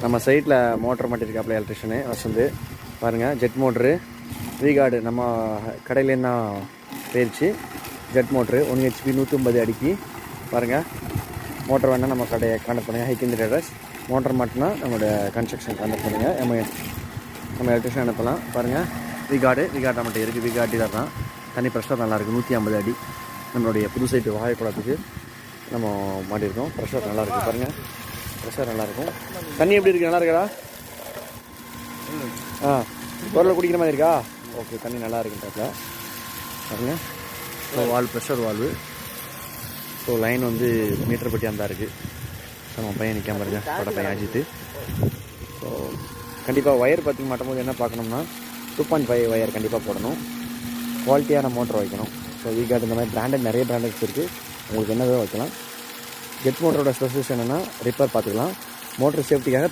நம்ம சைட்டில் மோட்டர் மாட்டிருக்காப்புல எலக்ட்ரிஷனு வசந்து பாருங்கள். ஜெட் மோட்ரு வீகார்டு நம்ம கடையிலேருந்து தான் போயிடுச்சு. ஜெட் மோட்ரு 1 HP 150 அடிக்கு பாருங்கள். மோட்டர் வேணால் நம்ம கடையை கான்டாக்ட் பண்ணுங்கள். Hiking traders. மோட்டர் மாட்டினா நம்மளோட கன்ஸ்ட்ரக்ஷன் கான்டாக்ட் பண்ணுங்கள். நம்ம எலக்ட்ரிஷன் அனுப்பலாம். பாருங்கள் வீகார்டு நம்மகிட்ட இருக்குது. வீகார்டு தான் தண்ணி ப்ரெஷர் நல்லாயிருக்கு. 150 அடி நம்மளுடைய புது சைட்டு வாழைக்குளத்துக்கு நம்ம மாட்டியிருக்கோம். ப்ரெஷர் நல்லாயிருக்கு பாருங்கள். ப்ரெஷர் நல்லாயிருக்கும். தண்ணி எப்படி இருக்குது? நல்லா இருக்கா? பொருளை குடிக்கிற மாதிரி இருக்கா? ஓகே, தண்ணி நல்லா இருக்குன்றதுல பாருங்கள். So pressure valve. So line வந்து மீட்டர் பட்டி அந்த இருக்குது. நம்ம பையன் நிற்காம பாருங்க, பட பையன் அஜித்து. ஸோ கண்டிப்பாக ஒயர் பார்த்திங்க மாட்டும்போது என்ன பார்க்கணும்னா 2.5 ஒயர் கண்டிப்பாக போடணும். குவாலிட்டியான மோட்டர் வைக்கணும். ஸோ வீகார்டு இந்த மாதிரி பிராண்டட் நிறைய பிராண்டட்ஸ் இருக்குது. உங்களுக்கு என்னதோ வைக்கலாம். ஜெட் மோட்டரோட ஸ்பெசிஃபிகேஷன் என்னென்னா ரிப்பேர் பார்த்துக்கலாம். மோட்டர் சேஃப்டிக்காக